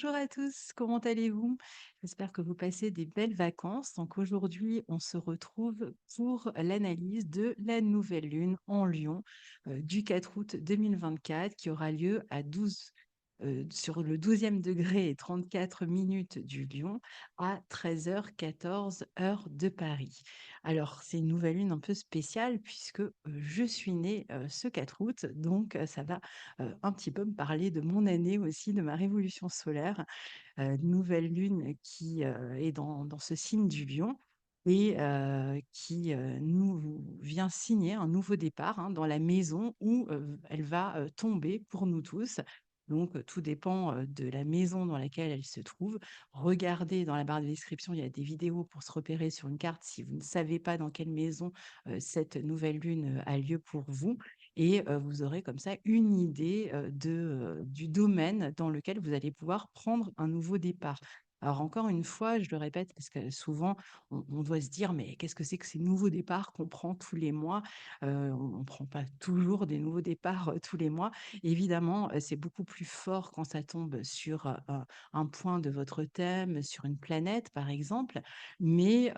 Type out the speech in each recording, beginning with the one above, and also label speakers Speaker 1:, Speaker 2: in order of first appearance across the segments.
Speaker 1: Bonjour à tous, comment allez-vous? J'espère que vous passez des belles vacances. Donc aujourd'hui, on se retrouve pour l'analyse de la nouvelle lune en Lion du 4 août 2024 qui aura lieu à 12, sur le 12e degré et 34 minutes du Lion à 13h14 heure de Paris. Alors, c'est une nouvelle lune un peu spéciale puisque je suis née ce 4 août, donc ça va un petit peu me parler de mon année aussi, de ma révolution solaire. Nouvelle lune qui est dans ce signe du lion et qui nous vient signer un nouveau départ dans la maison où elle va tomber pour nous tous. Donc, tout dépend de la maison dans laquelle elle se trouve. Regardez dans la barre de description, il y a des vidéos pour se repérer sur une carte si vous ne savez pas dans quelle maison cette nouvelle lune a lieu pour vous. Et vous aurez comme ça une idée du domaine dans lequel vous allez pouvoir prendre un nouveau départ. Alors encore une fois, je le répète, parce que souvent, on doit se dire, mais qu'est-ce que c'est que ces nouveaux départs qu'on prend tous les mois? On ne prend pas toujours des nouveaux départs tous les mois. Évidemment, c'est beaucoup plus fort quand ça tombe sur un point de votre thème, sur une planète, par exemple. Mais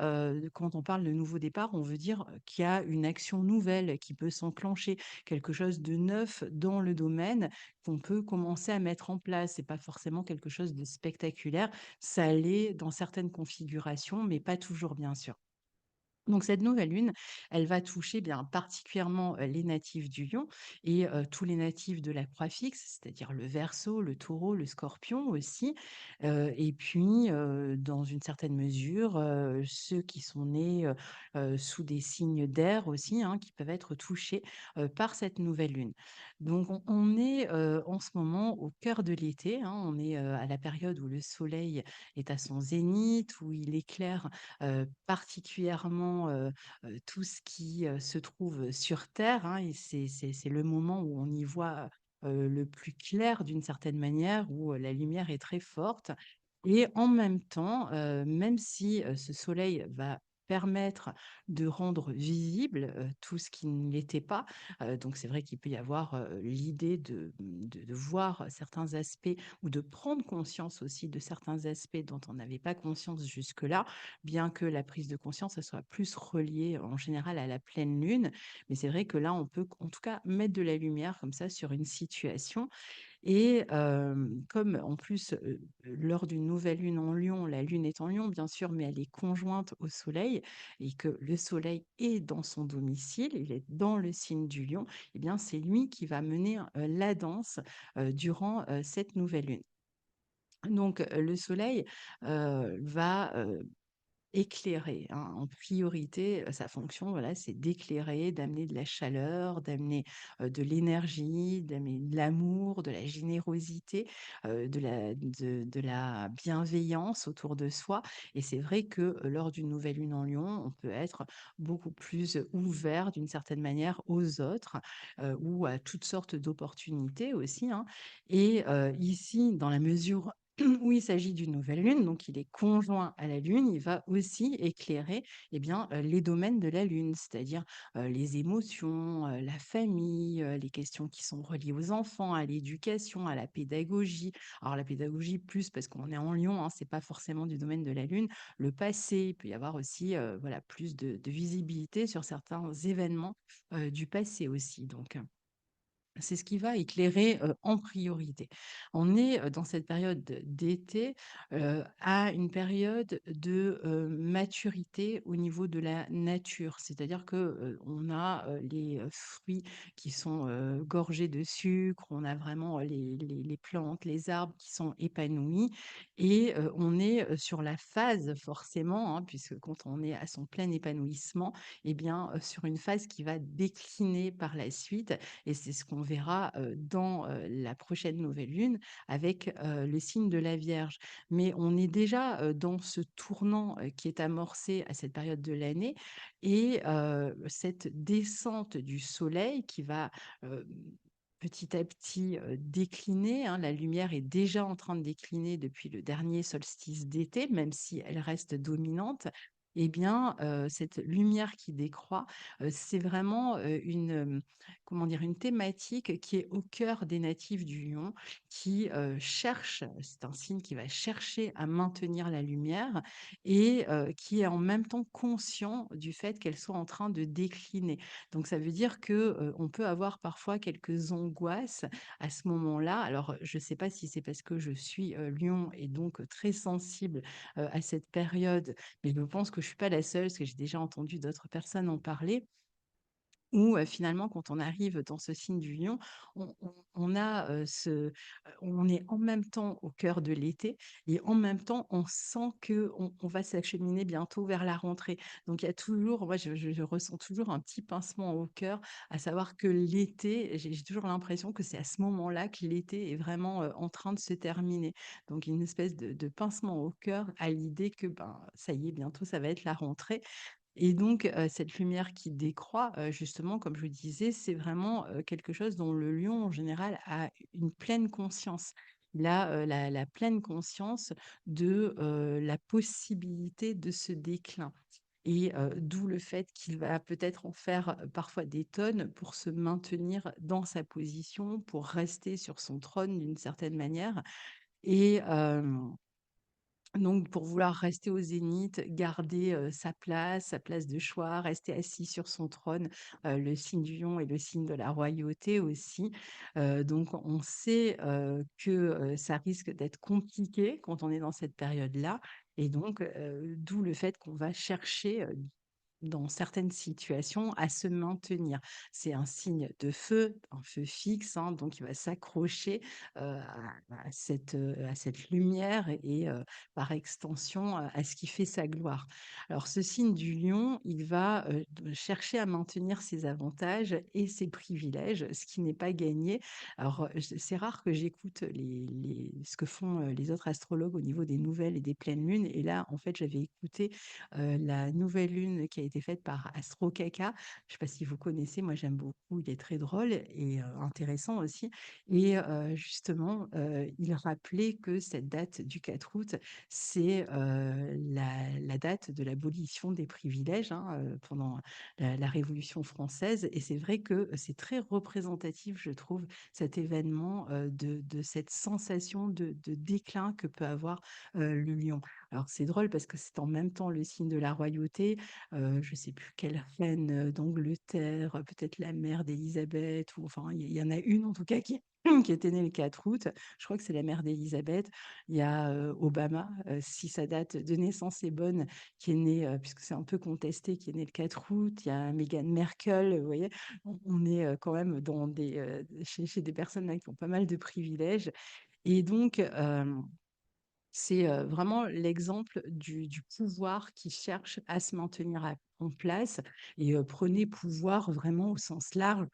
Speaker 1: quand on parle de nouveau départ, on veut dire qu'il y a une action nouvelle qui peut s'enclencher, quelque chose de neuf dans le domaine qu'on peut commencer à mettre en place. C'est pas forcément quelque chose de spectaculaire. Ça l'est dans certaines configurations, mais pas toujours, bien sûr. Donc cette nouvelle lune, elle va toucher bien particulièrement les natifs du lion et tous les natifs de la croix fixe, c'est-à-dire le verseau, le taureau, le scorpion aussi. Et puis, dans une certaine mesure, ceux qui sont nés sous des signes d'air aussi, qui peuvent être touchés par cette nouvelle lune. Donc on est en ce moment au cœur de l'été, on est à la période où le soleil est à son zénith, où il éclaire particulièrement tout ce qui se trouve sur Terre, et c'est le moment où on y voit le plus clair d'une certaine manière, où la lumière est très forte. Et en même temps, même si ce soleil va permettre de rendre visible tout ce qui ne l'était pas, donc c'est vrai qu'il peut y avoir l'idée de voir certains aspects ou de prendre conscience aussi de certains aspects dont on n'avait pas conscience jusque-là, bien que la prise de conscience, elle soit plus reliée en général à la pleine lune. Mais c'est vrai que là, on peut en tout cas mettre de la lumière comme ça sur une situation. Et comme en plus, lors d'une nouvelle lune en Lion, la lune est en Lion bien sûr, mais elle est conjointe au soleil et que le soleil est dans son domicile, il est dans le signe du Lion, et bien c'est lui qui va mener, la danse, durant, cette nouvelle lune. Donc, le soleil, va, éclairer, en priorité, sa fonction, voilà, c'est d'éclairer, d'amener de la chaleur, d'amener, de l'énergie, d'amener de l'amour, de la générosité, de la bienveillance autour de soi. Et c'est vrai que, lors d'une nouvelle lune en Lion, on peut être beaucoup plus ouvert d'une certaine manière aux autres, ou à toutes sortes d'opportunités aussi, et ici, dans la mesure où il s'agit d'une nouvelle lune, donc il est conjoint à la lune, il va aussi éclairer les domaines de la lune, c'est-à-dire les émotions, la famille, les questions qui sont reliées aux enfants, à l'éducation, à la pédagogie. Alors la pédagogie plus parce qu'on est en Lion, c'est pas forcément du domaine de la lune. Le passé, il peut y avoir aussi voilà, plus de visibilité sur certains événements du passé aussi. Donc, c'est ce qui va éclairer, en priorité. On est, dans cette période d'été, à une période de, maturité au niveau de la nature. C'est-à-dire que, on a, les, fruits qui sont, gorgés de sucre, on a vraiment, les plantes, les arbres qui sont épanouis et on est, sur la phase forcément, puisque quand on est à son plein épanouissement sur une phase qui va décliner par la suite et c'est ce qu'on verra, dans, la prochaine nouvelle lune avec, le signe de la Vierge. Mais on est déjà, dans ce tournant, qui est amorcé à cette période de l'année et cette descente du soleil qui va, heu, petit à petit, décliner, la lumière est déjà en train de décliner depuis le dernier solstice d'été, même si elle reste dominante. Eh bien, cette lumière qui décroît, c'est vraiment, comment dire? Une thématique qui est au cœur des natifs du lion qui, cherchent c'est un signe qui va chercher à maintenir la lumière et qui est en même temps conscient du fait qu'elle soit en train de décliner. Donc ça veut dire que, on peut avoir parfois quelques angoisses à ce moment-là. Alors, je ne sais pas si c'est parce que je suis, lion et donc très sensible, à cette période, mais je pense que je suis pas la seule, parce que j'ai déjà entendu d'autres personnes en parler, où, finalement, quand on arrive dans ce signe du lion, on a, on est en même temps au cœur de l'été et en même temps, on sent qu'on va s'acheminer bientôt vers la rentrée. Donc il y a toujours moi, je ressens toujours un petit pincement au cœur, à savoir que l'été, j'ai toujours l'impression que c'est à ce moment-là que l'été est vraiment, en train de se terminer. Donc une espèce de pincement au cœur à l'idée que, ben, ça y est, bientôt ça va être la rentrée et donc, cette lumière qui décroît, justement, comme je le disais, c'est vraiment, quelque chose dont le lion, en général, a une pleine conscience. Il a, la pleine conscience de, la possibilité de ce déclin et d'où le fait qu'il va peut-être en faire, parfois des tonnes pour se maintenir dans sa position, pour rester sur son trône d'une certaine manière et donc pour vouloir rester au zénith, garder, sa place de choix, rester assis sur son trône, le signe du lion est le signe de la royauté aussi. Donc on sait, que, ça risque d'être compliqué quand on est dans cette période-là et donc d'où le fait qu'on va chercher, dans certaines situations, à se maintenir. C'est un signe de feu, un feu fixe, hein, donc il va s'accrocher à cette lumière et par extension à ce qui fait sa gloire. Alors ce signe du lion, il va chercher à maintenir ses avantages et ses privilèges, ce qui n'est pas gagné. Alors c'est rare que j'écoute ce que font les autres astrologues au niveau des nouvelles et des pleines lunes. Et là, en fait, j'avais écouté la nouvelle lune qui a été faite par Astro Kaka. Je ne sais pas si vous connaissez, moi j'aime beaucoup, il est très drôle et intéressant aussi. Et justement, il rappelait que cette date du 4 août, c'est la date de l'abolition des privilèges hein, pendant la Révolution française. Et c'est vrai que c'est très représentatif, je trouve, cet événement de cette sensation de déclin que peut avoir le lion. Alors c'est drôle parce que c'est en même temps le signe de la royauté. Je ne sais plus quelle reine, d'Angleterre, peut-être la mère d'Élisabeth ou enfin il y en a une en tout cas qui qui était née le 4 août. Je crois que c'est la mère d'Élisabeth. Il y a, Obama, si sa date de naissance est bonne, qui est né, puisque c'est un peu contesté, qui est né le 4 août. Il y a Meghan Merkel, vous voyez? On est, quand même dans des, chez des personnes là qui ont pas mal de privilèges et donc c'est, vraiment l'exemple du pouvoir qui cherche à se maintenir en place et prenez pouvoir vraiment au sens large,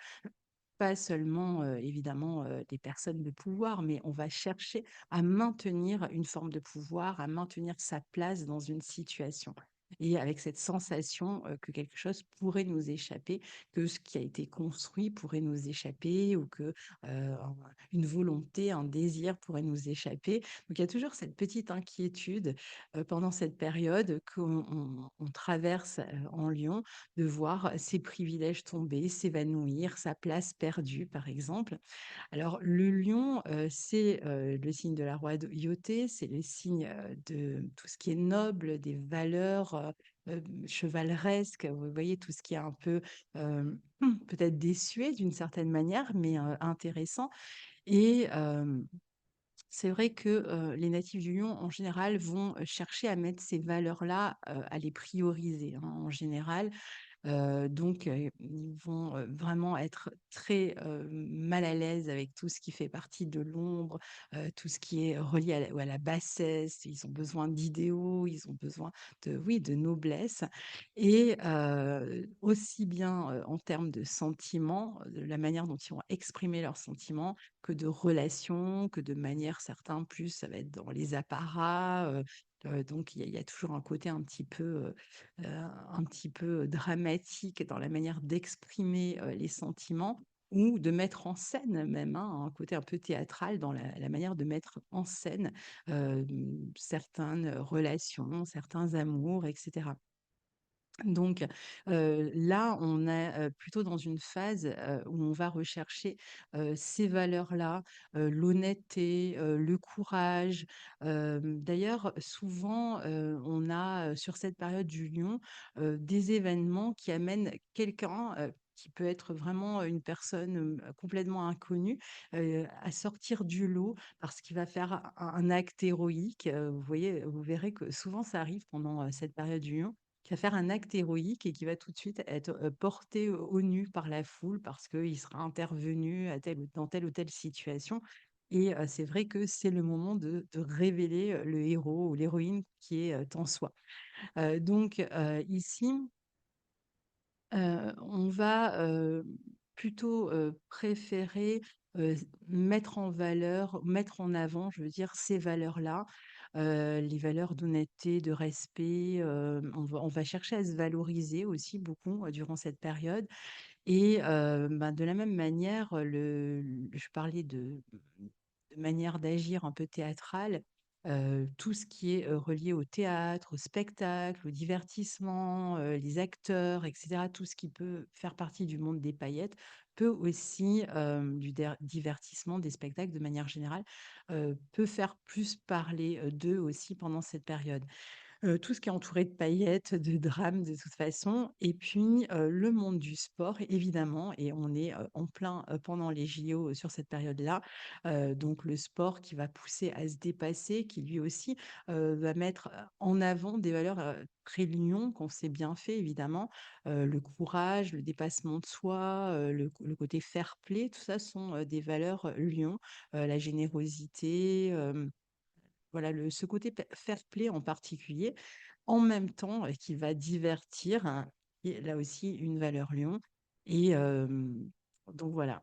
Speaker 1: pas seulement, évidemment, des personnes de pouvoir, mais on va chercher à maintenir une forme de pouvoir, à maintenir sa place dans une situation et avec cette sensation, que quelque chose pourrait nous échapper, que ce qui a été construit pourrait nous échapper ou que, une volonté, un désir pourrait nous échapper. Donc il y a toujours cette petite inquiétude, pendant cette période qu'on traverse, en Lyon, de voir ses privilèges tomber, s'évanouir, sa place perdue, par exemple. Alors, le lion, c'est le signe de la royauté, c'est le signe de tout ce qui est noble, des valeurs chevaleresques. Vous voyez, tout ce qui est un peu peut-être désuet d'une certaine manière, mais intéressant. Et c'est vrai que les natifs du lion, en général, vont chercher à mettre ces valeurs-là, à les prioriser, hein, en général. Donc ils vont, vraiment être très, mal à l'aise avec tout ce qui fait partie de l'ombre, tout ce qui est relié à la bassesse. Ils ont besoin d'idéaux, ils ont besoin de oui, de noblesse et aussi bien, en termes de sentiments, de la manière dont ils vont exprimer leurs sentiments, que de relations, que de manière certains plus ça va être dans les apparats, donc il y a toujours un côté un petit peu dramatique dans la manière d'exprimer, les sentiments ou de mettre en scène même, hein, un côté un peu théâtral dans la manière de mettre en scène, certaines relations, certains amours et cetera. Donc, là, on est, plutôt dans une phase, où on va rechercher, ces valeurs-là, l'honnêteté, le courage. D'ailleurs, souvent, on a, sur cette période du lion, des événements qui amènent quelqu'un, qui peut être vraiment une personne, complètement inconnue, à sortir du lot parce qu'il va faire un acte héroïque. Vous voyez, vous verrez que souvent ça arrive pendant, cette période du lion, qui va faire un acte héroïque et qui va tout de suite être, porté au nu par la foule parce qu'il sera intervenu à dans telle ou telle situation et c'est vrai que c'est le moment de révéler, le héros ou l'héroïne qui est, en soi. Donc ici, on va, plutôt, préférer, mettre en valeur, mettre en avant, je veux dire, ces valeurs-là, les valeurs d'honnêteté, de respect, on va chercher à se valoriser aussi beaucoup, durant cette période et ben, de la même manière, je parlais de manière d'agir un peu théâtrale, tout ce qui est, relié au théâtre, au spectacle, au divertissement, les acteurs et cetera, tout ce qui peut faire partie du monde des paillettes peut aussi, du divertissement, des spectacles de manière générale, peut faire plus parler, d'eux aussi pendant cette période. Tout ce qui est entouré de paillettes, de drames de toute façon et puis, le monde du sport évidemment et on est, en plein, pendant les JO, sur cette période-là. Donc le sport qui va pousser à se dépasser, qui lui aussi, va mettre, en avant des valeurs, très lion qu'on sait bien fait évidemment. Le courage, le dépassement de soi, le côté fair play, tout ça sont, des valeurs, lion. La générosité, voilà, ce côté fair play en particulier, en même temps, qui va divertir, hein, et là aussi une valeur lion et donc voilà,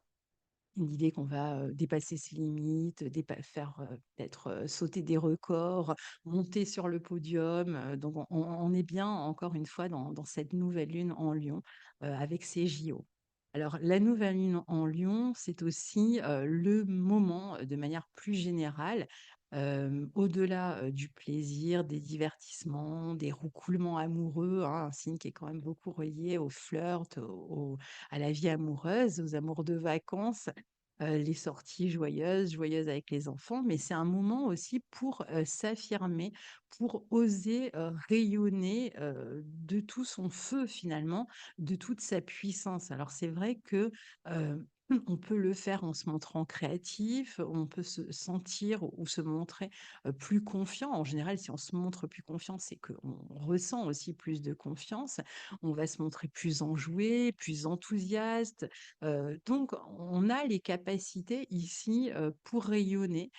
Speaker 1: une idée qu'on va, dépasser ses limites, faire, peut-être, sauter des records, monter sur le podium, donc on est bien encore une fois dans cette nouvelle lune en lion, avec ces JO. Alors la nouvelle lune en lion, c'est aussi, le moment, de manière plus générale, au-delà, du plaisir, des divertissements, des roucoulements amoureux, hein, un signe qui est quand même beaucoup relié au flirt, à la vie amoureuse, aux amours de vacances, les sorties joyeuses avec les enfants, mais c'est un moment aussi pour, s'affirmer, pour oser, rayonner, de tout son feu finalement, de toute sa puissance. Alors c'est vrai que, on peut le faire en se montrant créatif, on peut se sentir ou se montrer, plus confiant. En général, si on se montre plus confiant, c'est qu'on ressent aussi plus de confiance. On va se montrer plus enjoué, plus enthousiaste, donc on a les capacités ici, pour rayonner,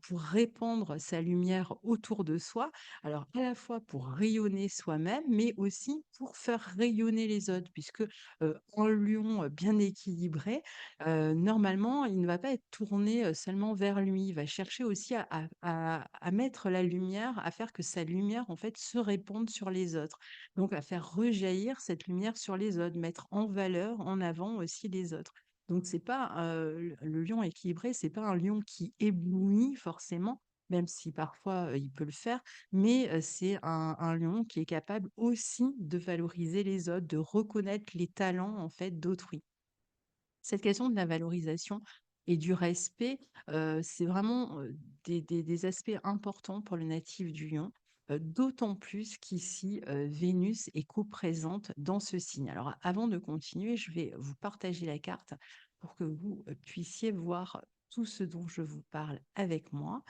Speaker 1: pour répandre sa lumière autour de soi. Alors à la fois pour rayonner soi-même, mais aussi pour faire rayonner les autres puisque, un lion, bien équilibré, normalement, il ne va pas être tourné, seulement vers lui. Il va chercher aussi à mettre la lumière, à faire que sa lumière, en fait, se répande sur les autres. Donc à faire rejaillir cette lumière sur les autres, mettre en valeur, en avant aussi les autres. Donc c'est pas, le lion équilibré, c'est pas un lion qui éblouit forcément, même si parfois, il peut le faire, mais c'est un lion qui est capable aussi de valoriser les autres, de reconnaître les talents, en fait, d'autrui. Cette question de la valorisation et du respect, c'est vraiment, des aspects importants pour le natif du lion, d'autant plus qu'ici, Vénus est coprésente dans ce signe. Alors avant de continuer, je vais vous partager la carte pour que vous, puissiez voir tout ce dont je vous parle avec moi.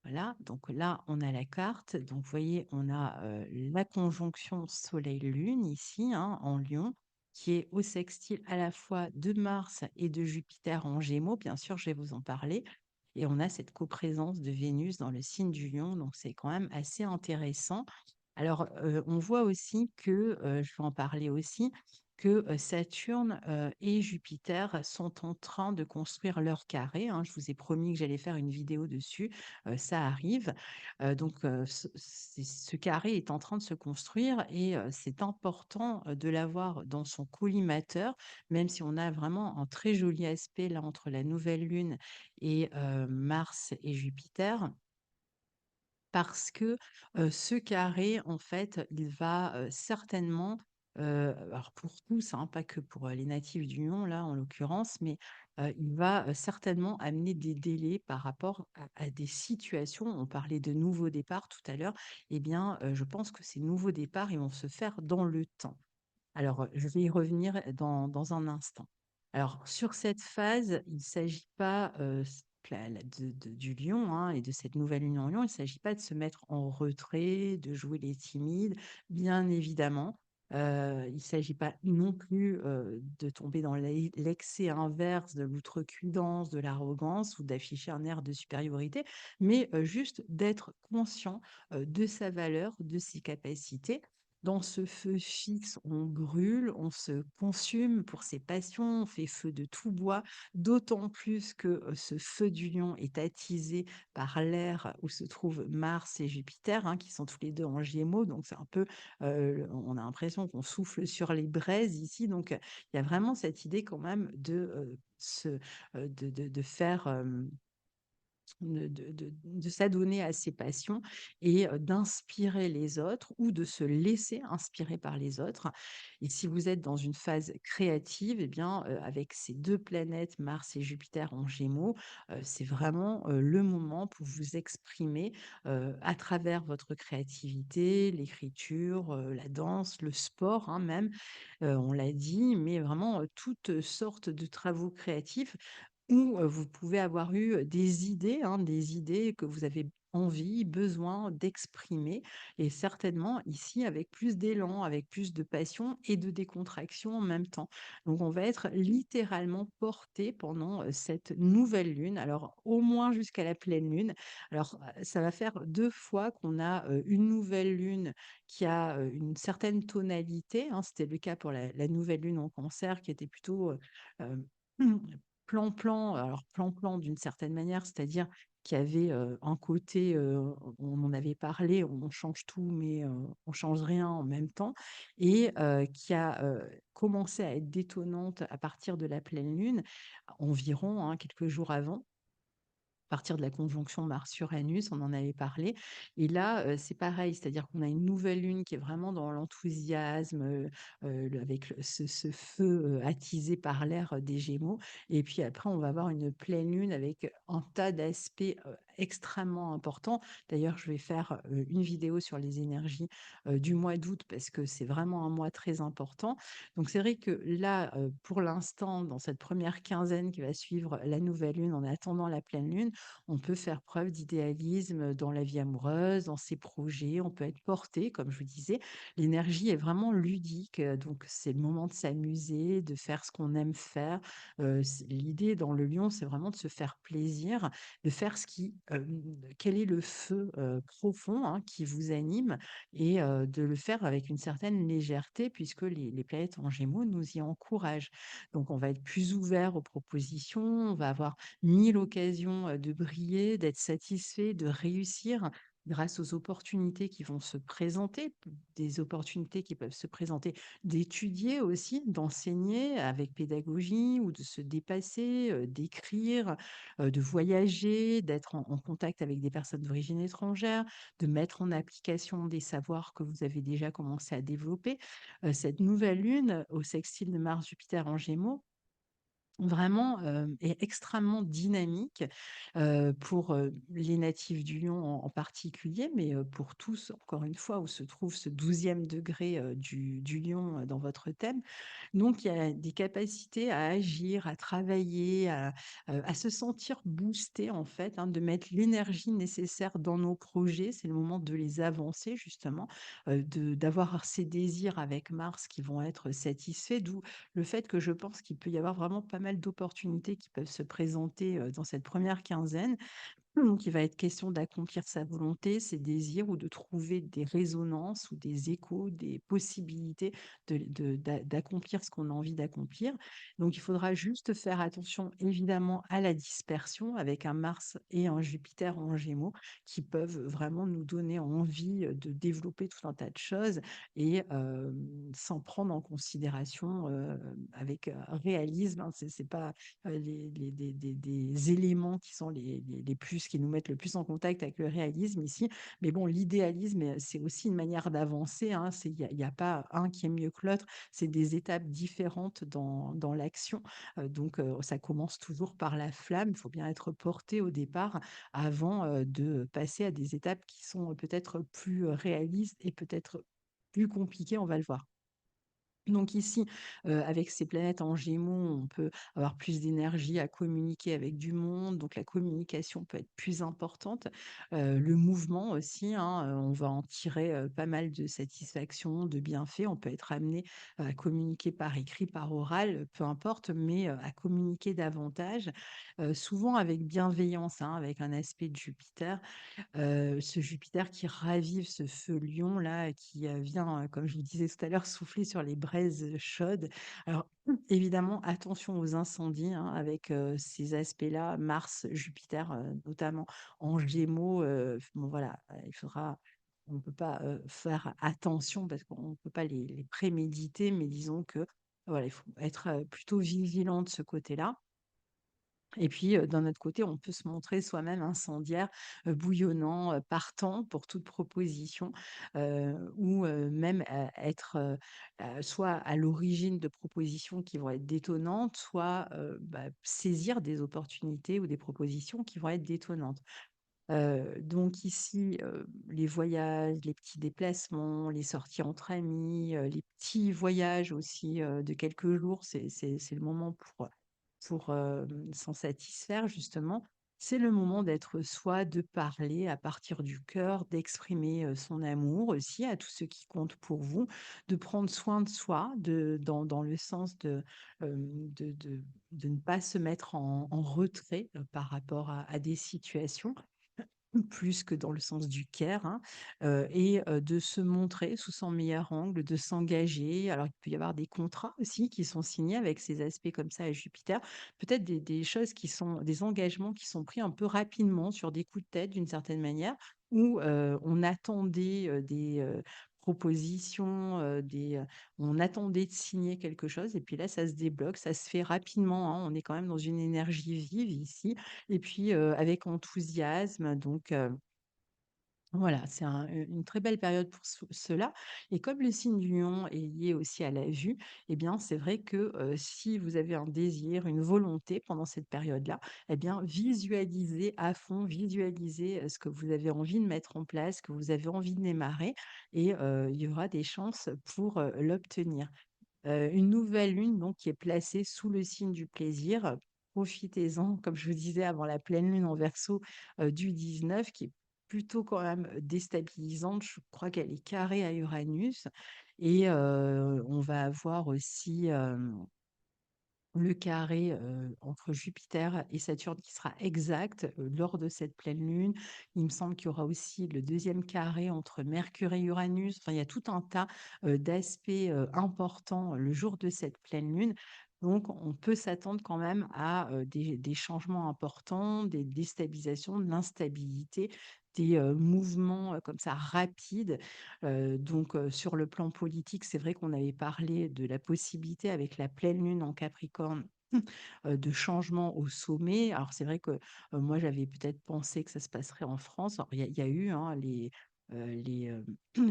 Speaker 1: Voilà, donc là, on a la carte. Donc, vous voyez, on a la conjonction Soleil-Lune ici, hein, en Lion, qui est au sextile à la fois de Mars et de Jupiter en Gémeaux. Bien sûr, je vais vous en parler. Et on a cette coprésence de Vénus dans le signe du Lion, donc c'est quand même assez intéressant. Alors, on voit aussi que, je vais en parler aussi, que, Saturne, et Jupiter sont en train de construire leur carré, hein. Je vous ai promis que j'allais faire une vidéo dessus, ça arrive. Donc, ce carré est en train de se construire et c'est important, de l'avoir dans son collimateur, même si on a vraiment un très joli aspect là entre la nouvelle lune et Mars et Jupiter. Parce que, ce carré, en fait, il va, certainement, alors pour tous, hein, pas que pour, les natifs du Lion, là, en l'occurrence, mais, il va, certainement amener des délais par rapport à des situations. On parlait de nouveaux départs tout à l'heure. Eh bien, je pense que ces nouveaux départs, ils vont se faire dans le temps. Alors, je vais y revenir dans un instant. Alors, sur cette phase, il ne s'agit pas, du lion, hein, et de cette nouvelle union lion, il ne s'agit pas de se mettre en retrait, de jouer les timides, bien évidemment. Il ne s'agit pas non plus, de tomber dans l'excès inverse de l'outrecuidance, de l'arrogance ou d'afficher un air de supériorité, mais, juste d'être conscient, de sa valeur, de ses capacités. Dans ce feu fixe, on brûle, on se consume pour ses passions, on fait feu de tout bois, d'autant plus que ce feu du lion est attisé par l'air où se trouvent Mars et Jupiter, hein, qui sont tous les deux en Gémeaux. Donc c'est un peu, on a l'impression qu'on souffle sur les braises ici. Donc il y a vraiment cette idée quand même de faire de s'adonner à ses passions et d'inspirer les autres ou de se laisser inspirer par les autres. Et si vous êtes dans une phase créative, eh bien, avec ces 2 planètes, Mars et Jupiter en Gémeaux, c'est vraiment, le moment pour vous exprimer, à travers votre créativité, l'écriture, la danse, le sport, hein, même, on l'a dit, mais vraiment, toutes sortes de travaux créatifs où, vous pouvez avoir eu, des idées, hein, des idées que vous avez envie, besoin d'exprimer et certainement ici avec plus d'élan, avec plus de passion et de décontraction en même temps. Donc on va être littéralement porté pendant, cette nouvelle lune, alors au moins jusqu'à la pleine lune. Alors, ça va faire 2 fois qu'on a, une nouvelle lune qui a, une certaine tonalité, hein. C'était le cas pour la nouvelle lune en Cancer qui était plutôt, hem plan-plan, alors plan-plan d'une certaine manière, c'est-à-dire qu'il y avait, un côté, on en avait parlé, on change tout, mais on change rien en même temps et qui a, commencé à être détonnante à partir de la pleine lune, environ, hein, quelques jours avant partir de la conjonction Mars-Uranus, on en avait parlé. Et là, c'est pareil, c'est-à-dire qu'on a une nouvelle lune qui est vraiment dans l'enthousiasme, avec ce feu attisé par l'air des Gémeaux. Et puis après, on va avoir une pleine lune avec un tas d'aspects extrêmement importants. D'ailleurs, je vais faire une vidéo sur les énergies du mois d'août parce que c'est vraiment un mois très important. Donc c'est vrai que là, pour l'instant, dans cette première quinzaine qui va suivre la nouvelle lune, en attendant la pleine lune, on peut faire preuve d'idéalisme dans la vie amoureuse, dans ses projets, on peut être porté, comme je vous disais. L'énergie est vraiment ludique, donc c'est le moment de s'amuser, de faire ce qu'on aime faire. L'idée dans le lion, c'est vraiment de se faire plaisir, de faire ce qui, quel est le feu profond, hein, qui vous anime et de le faire avec une certaine légèreté puisque les planètes en Gémeaux nous y encouragent. Donc on va être plus ouvert aux propositions, on va avoir 1000 occasions, de briller, d'être satisfait, de réussir grâce aux opportunités qui vont se présenter, des opportunités qui peuvent se présenter d'étudier aussi, d'enseigner avec pédagogie ou de se dépasser, d'écrire, de voyager, d'être en contact avec des personnes d'origine étrangère, de mettre en application des savoirs que vous avez déjà commencé à développer. Cette nouvelle lune au sextile de Mars-Jupiter en Gémeaux, vraiment, est extrêmement dynamique, pour, les natifs du lion en particulier, mais, pour tous, encore une fois, où se trouve ce 12e degré, du lion, dans votre thème. Donc il y a des capacités à agir, à travailler, à se sentir boosté en fait, hein, de mettre l'énergie nécessaire dans nos projets. C'est le moment de les avancer justement, de d'avoir ces désirs avec Mars qui vont être satisfaits, d'où le fait que je pense qu'il peut y avoir vraiment pas mal d'opportunités qui peuvent se présenter, dans cette première quinzaine. Donc, il va être question d'accomplir sa volonté, ses désirs ou de trouver des résonances ou des échos, des possibilités d'accomplir ce qu'on a envie d'accomplir. Donc, il faudra juste faire attention évidemment à la dispersion avec un Mars et un Jupiter en Gémeaux qui peuvent vraiment nous donner envie de développer tout un tas de choses et sans prendre en considération avec réalisme. Hein, c'est pas des éléments qui sont les plus ce qui nous met le plus en contact avec le réalisme ici. Mais bon, l'idéalisme, c'est aussi une manière d'avancer, hein. Il y a pas un qui est mieux que l'autre, c'est des étapes différentes dans l'action. Donc ça commence toujours par la flamme. Il faut bien être porté au départ avant, de passer à des étapes qui sont, peut-être plus, réalistes et peut-être plus compliquées, on va le voir. Donc ici, avec ces planètes en Gémeaux, on peut avoir plus d'énergie à communiquer avec du monde, donc la communication peut être plus importante. Le mouvement aussi, hein, on va en tirer, pas mal de satisfaction, de bienfaits. On peut être amené à communiquer par écrit, par oral, peu importe, mais à communiquer davantage, souvent avec bienveillance, hein, avec un aspect de Jupiter. Ce Jupiter qui ravive ce feu lion là, qui, vient, comme je vous disais tout à l'heure, souffler sur les braises, chaudes. Alors évidemment, attention aux incendies, hein, avec, ces aspects-là, Mars, Jupiter, notamment en Gémeaux, bon voilà, on ne peut pas, faire attention parce qu'on ne peut pas les préméditer, mais disons que, voilà, il faut être, plutôt vigilant de ce côté-là. Et puis, d'un autre côté, on peut se montrer soi-même incendiaire, bouillonnant, partant pour toute proposition, ou même, être, soit à l'origine de propositions qui vont être détonnantes, soit, saisir des opportunités ou des propositions qui vont être détonnantes. Donc ici, les voyages, les petits déplacements, les sorties entre amis, les petits voyages aussi, de quelques jours, c'est le moment pour s'en satisfaire justement. C'est le moment d'être soi, de parler à partir du cœur, d'exprimer, son amour aussi à tous ceux qui comptent pour vous, de prendre soin de soi, dans le sens de ne pas se mettre en retrait, par rapport à des situations. Plus que dans le sens du care, hein, et de se montrer sous son meilleur angle, de s'engager. Alors, il peut y avoir des contrats aussi qui sont signés avec ces aspects comme ça à Jupiter. Peut-être des choses qui sont des engagements qui sont pris un peu rapidement sur des coups de tête d'une certaine manière, où, on attendait, des, propositions, on attendait de signer quelque chose et puis là, ça se débloque, ça se fait rapidement, hein. On est quand même dans une énergie vive ici et puis, avec enthousiasme donc voilà, c'est une très belle période pour cela et comme le signe du lion est lié aussi à la vue et bien, c'est vrai que, si vous avez un désir, une volonté pendant cette période-là et bien, visualisez à fond, visualisez, ce que vous avez envie de mettre en place, que vous avez envie de démarrer et il y aura des chances pour, l'obtenir. Une nouvelle lune donc qui est placée sous le signe du plaisir. Profitez-en, comme je vous disais avant la pleine lune en Verseau, du 19 qui est plutôt quand même déstabilisante. Je crois qu'elle est carrée à Uranus et on va avoir aussi, le carré, entre Jupiter et Saturne qui sera exact, lors de cette pleine lune. Il me semble qu'il y aura aussi le deuxième carré entre Mercure et Uranus. Enfin, il y a tout un tas, d'aspects, importants le jour de cette pleine lune. Donc on peut s'attendre quand même à, des changements importants, des déstabilisations, de l'instabilité, des, mouvements, comme ça rapides. Donc, sur le plan politique, c'est vrai qu'on avait parlé de la possibilité avec la pleine lune en Capricorne, de changement au sommet. Alors c'est vrai que, moi j'avais peut-être pensé que ça se passerait en France. Alors il y a eu, hein, les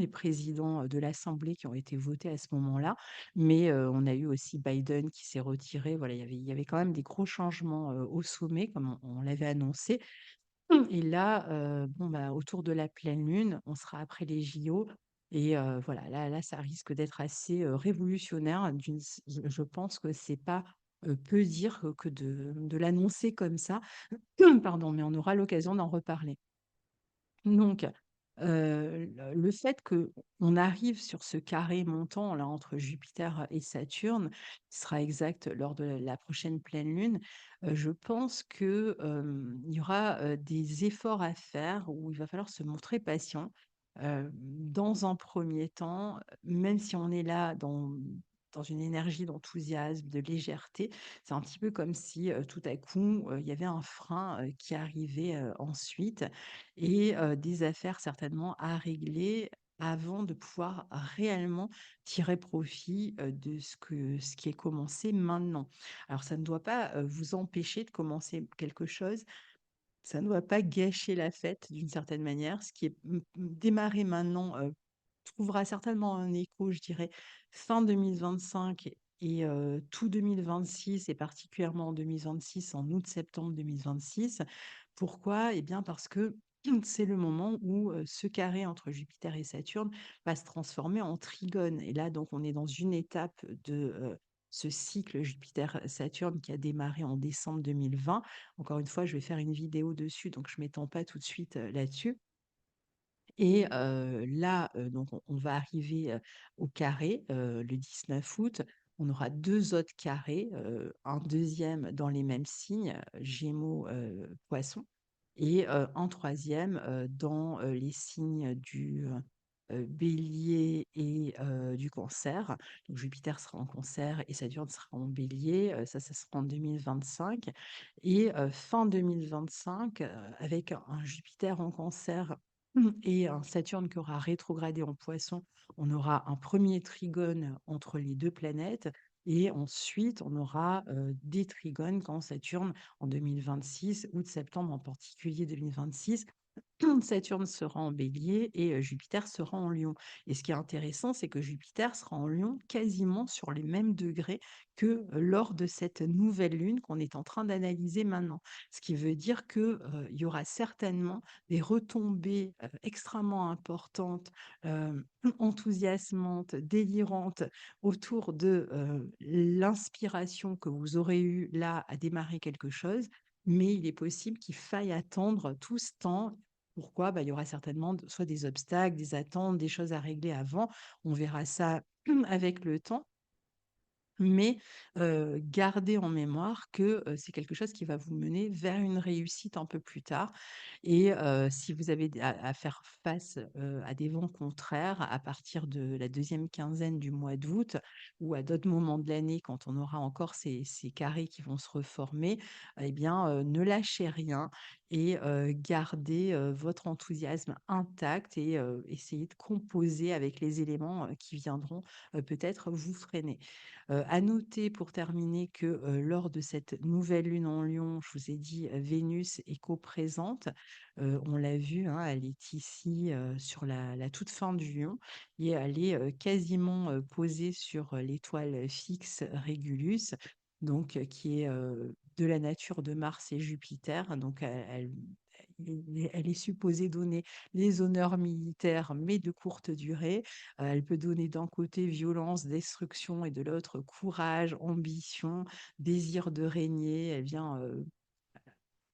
Speaker 1: présidents, de l'assemblée qui ont été votés à ce moment-là, mais, on a eu aussi Biden qui s'est retiré. Voilà, il y avait quand même des gros changements, au sommet comme on l'avait annoncé. Et là, bon, bah, autour de la pleine lune, on sera après les JO et voilà, là, ça risque d'être assez, révolutionnaire je pense que c'est pas, peu dire que de l'annoncer comme ça. Pardon, mais on aura l'occasion d'en reparler. Donc, le fait qu'on arrive sur ce carré montant là entre Jupiter et Saturne, qui sera exact lors de la prochaine pleine lune, je pense que, il y aura, des efforts à faire où il va falloir se montrer patient. Dans un premier temps, même si on est là dans une énergie d'enthousiasme, de légèreté, c'est un petit peu comme si, tout à coup, il y avait un frein, qui arrivait, ensuite et des affaires certainement à régler avant de pouvoir réellement tirer profit, de ce qui est commencé maintenant. Alors ça ne doit pas, vous empêcher de commencer quelque chose Ça ne doit pas gâcher la fête d'une certaine manière. Ce qui est démarré maintenant trouvera certainement un écho, je dirais, fin 2025 et tout 2026, et particulièrement en 2026, en août-septembre 2026. Pourquoi? Eh bien parce que c'est le moment où ce carré entre Jupiter et Saturne va se transformer en trigone. Et là, donc, on est dans une étape de ce cycle Jupiter-Saturne qui a démarré en décembre 2020. Encore une fois, je vais faire une vidéo dessus, donc je ne m'étends pas tout de suite là-dessus. Et là, donc on va arriver, au carré, le 19 août. On aura 2 autres carrés, un deuxième dans les mêmes signes, Gémeaux, Poissons, et un troisième dans, les signes du, Bélier et du Cancer. Donc Jupiter sera en Cancer et Saturne sera en Bélier, ça sera en 2025, et fin 2025, avec un Jupiter en Cancer et un Saturne qui aura rétrogradé en Poisson, on aura un premier trigone entre les 2 planètes, et ensuite on aura, des trigones quand Saturne en 2026, août-septembre en particulier 2026, Saturne sera en Bélier et Jupiter sera en Lion. Et ce qui est intéressant, c'est que Jupiter sera en Lion quasiment sur les mêmes degrés que lors de cette nouvelle lune qu'on est en train d'analyser maintenant. Ce qui veut dire que il y aura certainement des retombées extrêmement importantes, euh, enthousiasmantes, délirantes autour de l'inspiration que vous aurez eue là à démarrer quelque chose. Mais il est possible qu'il faille attendre tout ce temps. Pourquoi? Bah, il y aura certainement soit des obstacles, des attentes, des choses à régler avant. On verra ça avec le temps. Mais gardez en mémoire que c'est quelque chose qui va vous mener vers une réussite un peu plus tard. Et si vous avez à faire face à des vents contraires à partir de la deuxième quinzaine du mois d'août, ou à d'autres moments de l'année quand on aura encore ces carrés qui vont se reformer, eh bien, ne lâchez rien et gardez votre enthousiasme intact, et essayez de composer avec les éléments qui viendront peut-être vous freiner. À noter pour terminer que lors de cette nouvelle lune en Lion, je vous ai dit, Vénus est co-présente. On l'a vu, hein, elle est ici sur la toute fin du Lion, et elle est quasiment posée sur l'étoile fixe Régulus, donc qui est de la nature de Mars et Jupiter. Donc elle est supposée donner les honneurs militaires, mais de courte durée. Elle peut donner d'un côté violence, destruction, et de l'autre courage, ambition, désir de régner. Elle vient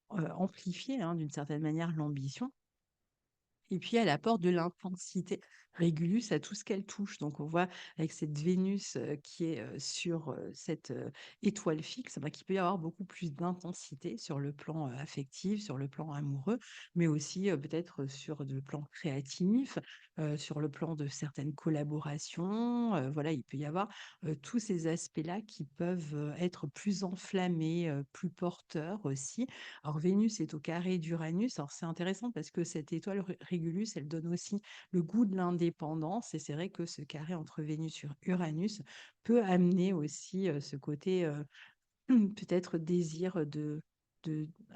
Speaker 1: amplifier, hein, d'une certaine manière, l'ambition. Et puis, elle apporte de l'intensité. Régulus à tout ce qu'elle touche. Donc, on voit avec cette Vénus qui est sur cette étoile fixe, bah, qu'il peut y avoir beaucoup plus d'intensité sur le plan affectif, sur le plan amoureux, mais aussi peut-être sur le plan créatif, sur le plan de certaines collaborations. Voilà, il peut y avoir tous ces aspects-là qui peuvent être plus enflammés, plus porteurs aussi. Alors Vénus est au carré d'Uranus. Alors c'est intéressant parce que cette étoile Régulus, elle donne aussi le goût de l'indépendance. Et c'est vrai que ce carré entre Vénus et Uranus peut amener aussi ce côté peut-être désir de...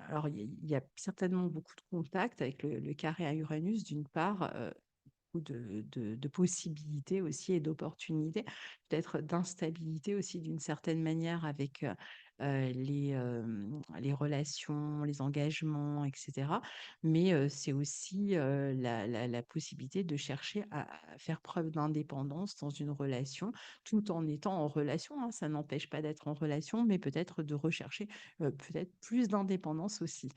Speaker 1: Alors il y a certainement beaucoup de contacts avec le carré à Uranus, d'une part. De possibilités aussi et d'opportunités, peut-être d'instabilité aussi d'une certaine manière avec les relations, les engagements, etc. Mais c'est aussi la possibilité de chercher à faire preuve d'indépendance dans une relation, tout en étant en relation, hein. Ça n'empêche pas d'être en relation, mais peut-être de rechercher peut-être plus d'indépendance aussi.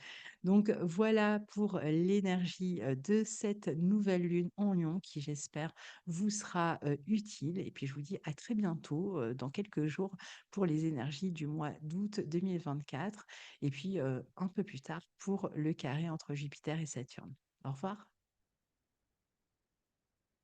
Speaker 1: Donc voilà pour l'énergie de cette nouvelle lune en Lion qui, j'espère, vous sera utile. Et puis je vous dis à très bientôt, dans quelques jours, pour les énergies du mois d'août 2024. Et puis un peu plus tard pour le carré entre Jupiter et Saturne. Au revoir.